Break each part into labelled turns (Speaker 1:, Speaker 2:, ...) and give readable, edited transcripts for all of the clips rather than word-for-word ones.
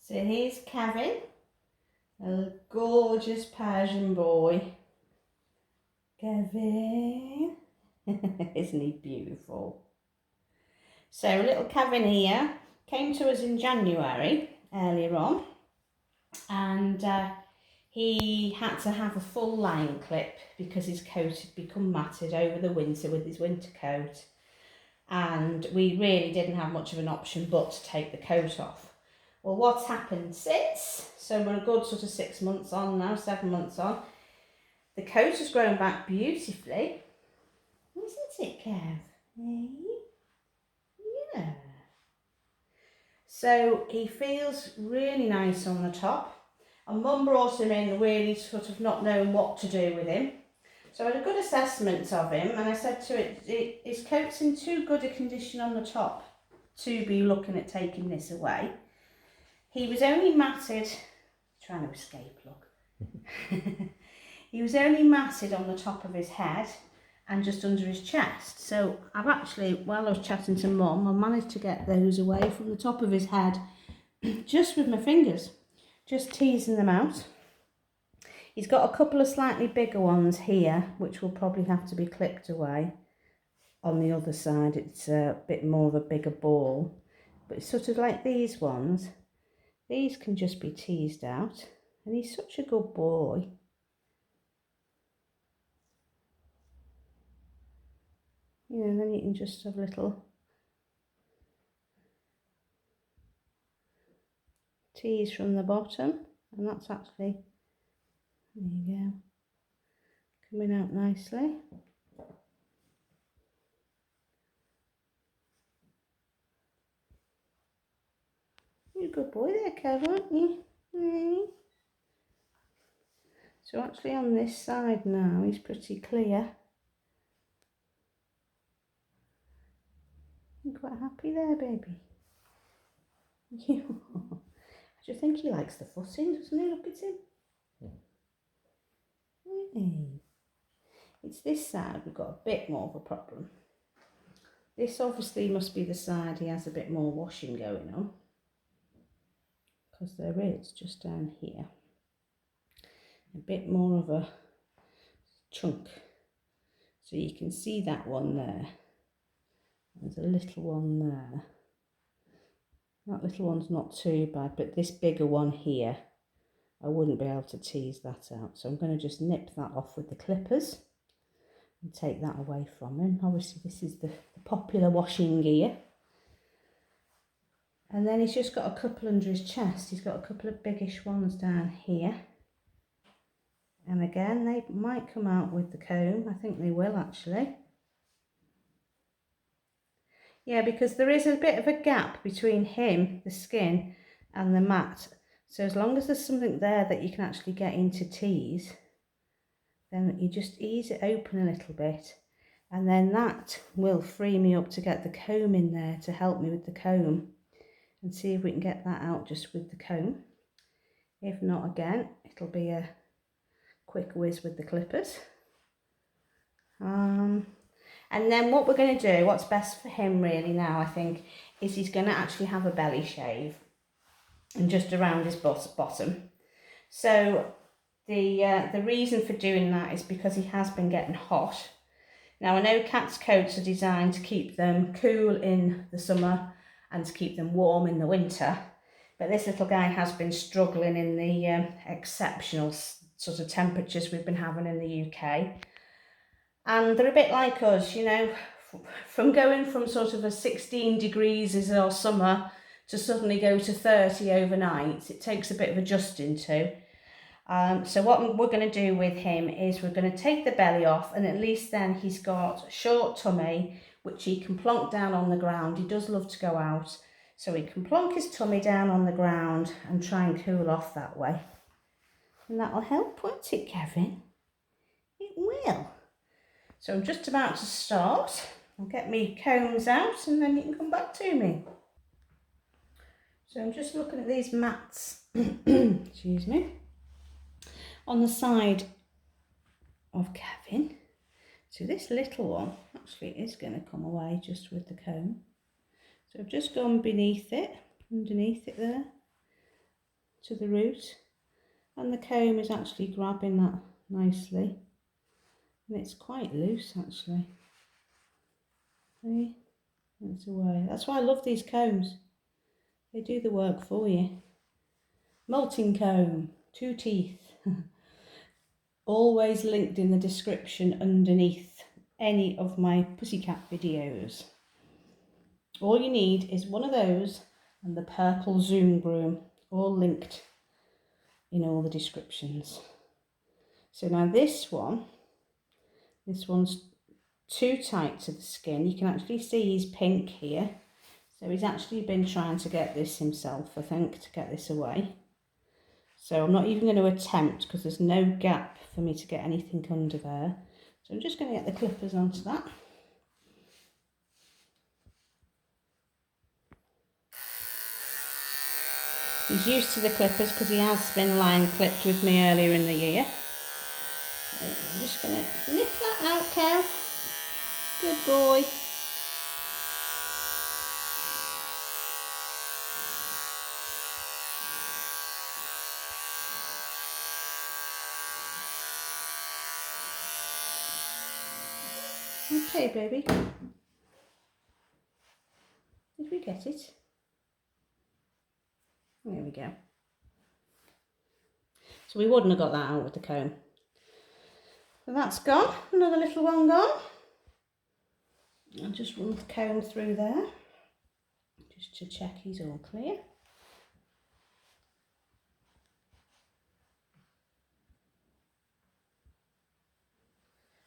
Speaker 1: So here's Kevin, a gorgeous Persian boy. Kevin, isn't he beautiful? So little Kevin here came to us in January earlier on, and he had to have a full line clip because his coat had become matted over the winter with his winter coat, and we really didn't have much of an option but to take the coat off. Well, what's happened since? So we're a good sort of 6 months on now, 7 months on. The coat has grown back beautifully, isn't it, Kev? Hey? Yeah. So he feels really nice on the top. And Mum brought him in really sort of not knowing what to do with him. So I had a good assessment of him, and I said to it, his coat's in too good a condition on the top to be looking at taking this away. He was only matted, trying to escape, look. He was only matted on the top of his head and just under his chest. So I've actually, while I was chatting to Mum, I managed to get those away from the top of his head just with my fingers, just teasing them out. He's got a couple of slightly bigger ones here, which will probably have to be clipped away. On the other side, it's a bit more of a bigger ball, but it's sort of like these ones. These can just be teased out, and he's such a good boy. You know, then you can just have a little tease from the bottom, and that's actually, there you go, coming out nicely. You're a good boy there, Kev, aren't you? Hey. So actually on this side now, he's pretty clear. You're quite happy there, baby. I just think he likes the footing, doesn't he? Look at him. Hey. It's this side we've got a bit more of a problem. This obviously must be the side he has a bit more washing going on, because there is just down here a bit more of a chunk. So you can see that one there. There's a little one there. That little one's not too bad, but this bigger one here, I wouldn't be able to tease that out. So I'm going to just nip that off with the clippers and take that away from him. Obviously this is the popular washing gear. And then he's just got a couple under his chest. He's got a couple of biggish ones down here. And again, they might come out with the comb. I think they will actually. Yeah, because there is a bit of a gap between him, the skin, and the mat. So as long as there's something there that you can actually get into tease, then you just ease it open a little bit. And then that will free me up to get the comb in there to help me with the comb. And see if we can get that out just with the comb. If not, again, it'll be a quick whiz with the clippers. And then what we're going to do, what's best for him really now, I think, is he's going to actually have a belly shave and just around his bottom. So the reason for doing that is because he has been getting hot. Now I know cats' coats are designed to keep them cool in the summer and to keep them warm in the winter, but this little guy has been struggling in the exceptional sort of temperatures we've been having in the UK. And they're a bit like us, you know, from going from sort of a 16 degrees is our summer to suddenly go to 30 overnight. It takes a bit of adjusting to. So what we're going to do with him is we're going to take the belly off, and at least then he's got a short tummy, which he can plonk down on the ground. He does love to go out, so he can plonk his tummy down on the ground and try and cool off that way. And that'll help, won't it, Kevin? It will. So I'm just about to start. I'll get my combs out and then you can come back to me. So I'm just looking at these mats, excuse me, on the side of Kevin. So this little one actually is going to come away just with the comb. So I've just gone beneath it, underneath it there, to the root, and the comb is actually grabbing that nicely, and it's quite loose actually. See? It's away. That's why I love these combs. They do the work for you. Molting comb, 2 teeth. Always linked in the description underneath any of my pussycat videos. All you need is one of those and the purple Zoom broom, all linked in all the descriptions. So now this one's too tight to the skin. You can actually see he's pink here. So he's actually been trying to get this himself, I think, to get this away. So I'm not even going to attempt because there's no gap for me to get anything under there. So I'm just going to get the clippers onto that. He's used to the clippers because he has been line clipped with me earlier in the year. So I'm just going to nip that out, Kev. Good boy. Okay, baby. Did we get it? There we go. So we wouldn't have got that out with the comb. So that's gone. Another little one gone. I'll just run the comb through there, just to check he's all clear.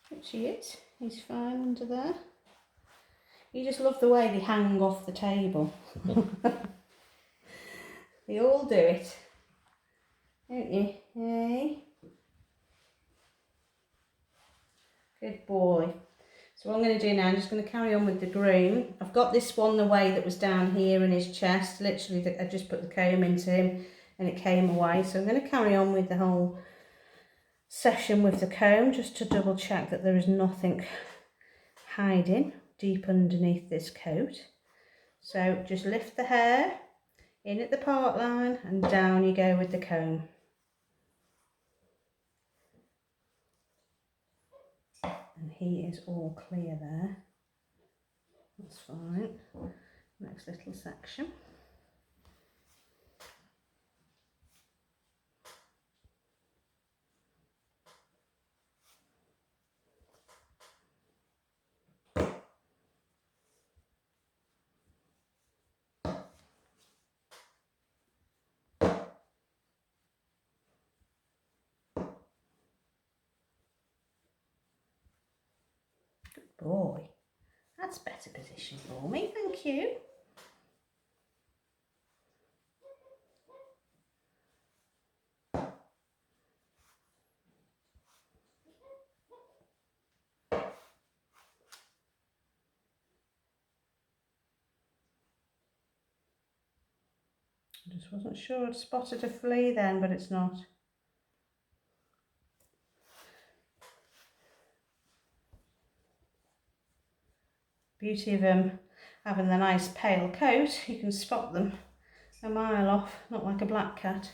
Speaker 1: Which he is. He's fine under there. You just love the way they hang off the table. They all do it, don't you? Hey? Good boy. So what I'm going to do now, I'm just going to carry on with the groom. I've got this one the way that was down here in his chest. Literally, I just put the comb into him and it came away. So I'm going to carry on with the whole session with the comb just to double check that there is nothing hiding deep underneath this coat. So just lift the hair in at the part line and down you go with the comb. And he is all clear there. That's fine. Next little section. Good boy. That's better position for me, thank you. I just wasn't sure I'd spotted a flea then, but it's not. Beauty of having the nice pale coat, you can spot them a mile off, not like a black cat.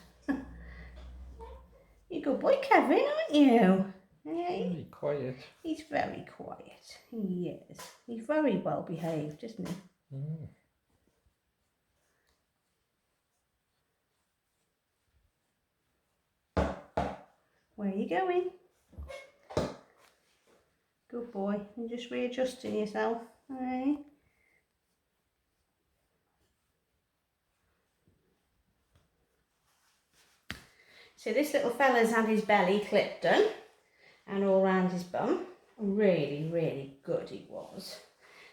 Speaker 1: You're a good boy, Kevin, aren't you? Hey?
Speaker 2: Very quiet.
Speaker 1: He's very quiet. He is. He's very well behaved, isn't he?
Speaker 2: Mm.
Speaker 1: Where are you going? Good boy. You're just readjusting yourself. Hey? So this little fella's had his belly clipped done and all round his bum. Really, really good it was.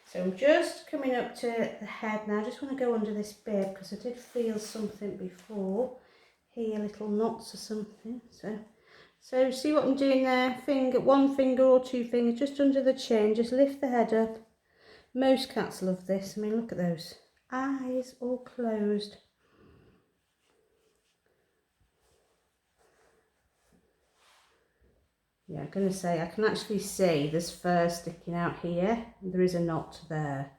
Speaker 1: So I'm just coming up to the head now. I just want to go under this bib because I did feel something before. Here, little knots or something. So see what I'm doing there? One finger or 2 fingers just under the chin. Just lift the head up. Most cats love this. I mean, look at those eyes all closed. Yeah, I'm going to say I can actually see there's fur sticking out here. And there is a knot there.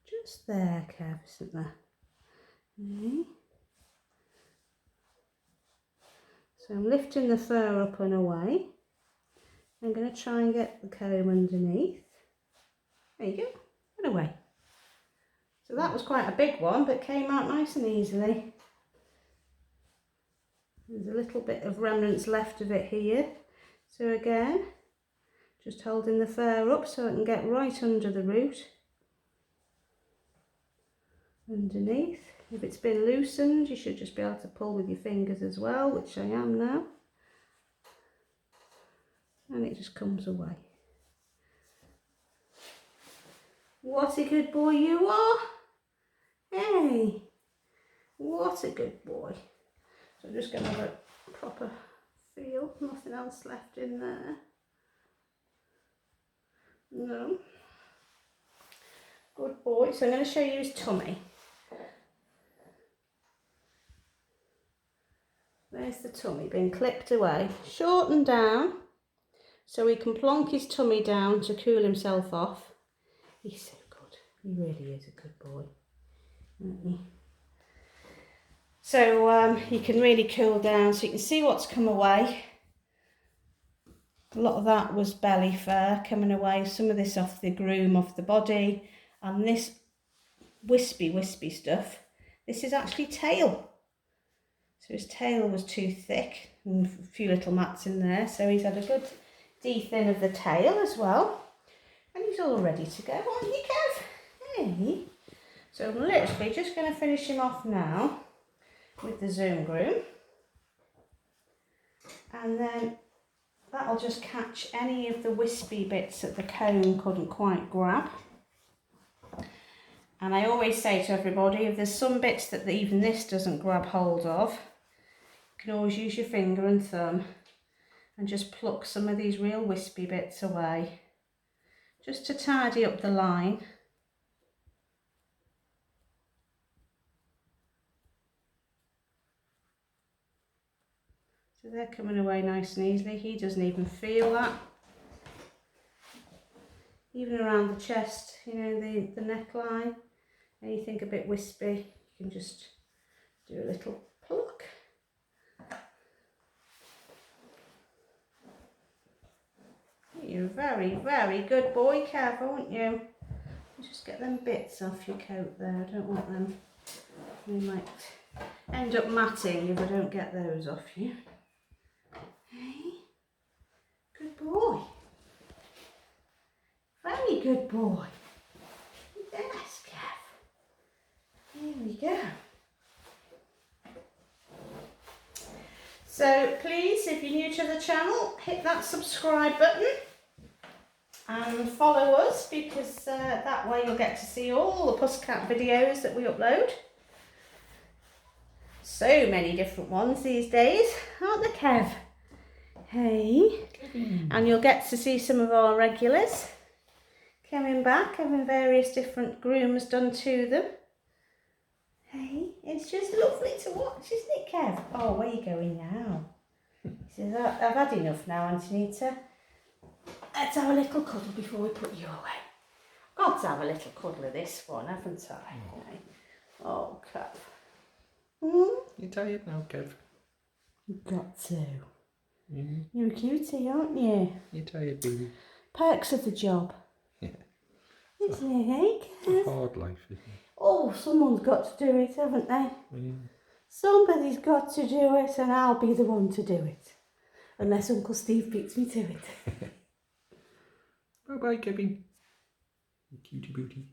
Speaker 1: Just there, Kev, isn't there? Okay. So I'm lifting the fur up and away. I'm going to try and get the comb underneath. There you go, and away. So that was quite a big one, but came out nice and easily. There's a little bit of remnants left of it here. So again, just holding the fur up so I can get right under the root. Underneath. If it's been loosened, you should just be able to pull with your fingers as well, which I am now. And it just comes away. What a good boy you are. Hey, what a good boy. So I'm just going to have a proper feel. Nothing else left in there. No. Good boy. So I'm going to show you his tummy. There's the tummy being clipped away. Shortened down so he can plonk his tummy down to cool himself off. He's so good. He really is a good boy, isn't he? So he can really cool down, so you can see what's come away. A lot of that was belly fur coming away, some of this off the groom, off the body, and this wispy stuff, this is actually tail. So his tail was too thick and a few little mats in there, so he's had a good de-thin of the tail as well. And he's all ready to go, aren't you, Kev? Hey. So I'm literally just going to finish him off now with the Zoom Groom. And then that'll just catch any of the wispy bits that the comb couldn't quite grab. And I always say to everybody, if there's some bits that even this doesn't grab hold of, you can always use your finger and thumb and just pluck some of these real wispy bits away, just to tidy up the line. So they're coming away nice and easily. He doesn't even feel that. Even around the chest, you know, the neckline, anything a bit wispy, you can just do a little pluck. You're a very, very good boy, Kev, aren't you? Just get them bits off your coat there. I don't want them. They might end up matting if I don't get those off you. Hey, good boy. Very good boy. Yes, Kev. Here we go. So please, if you're new to the channel, hit that subscribe button and follow us, because that way you'll get to see all the Pussycat videos that we upload. So many different ones these days, aren't there, Kev? Hey. Kevin. And you'll get to see some of our regulars coming back, having various different grooms done to them. Hey, it's just lovely to watch, isn't it, Kev? Oh, where are you going now? He says, I've had enough now, Antonita. Let's have a little cuddle before we put you away. Got to have a little cuddle of this one, haven't I? Oh, Kev.
Speaker 2: You're tired now, Kev?
Speaker 1: You've got to. You're a cutie, aren't you?
Speaker 2: You're tired, baby.
Speaker 1: Perks of the job.
Speaker 2: Yeah.
Speaker 1: Isn't it, eh, Kev?
Speaker 2: It's a hard life, isn't it?
Speaker 1: Oh, someone's got to do it, haven't they?
Speaker 2: Yeah.
Speaker 1: Somebody's got to do it, and I'll be the one to do it. Unless Uncle Steve beats me to it.
Speaker 2: Bye-bye, Kevin. You cutie booty.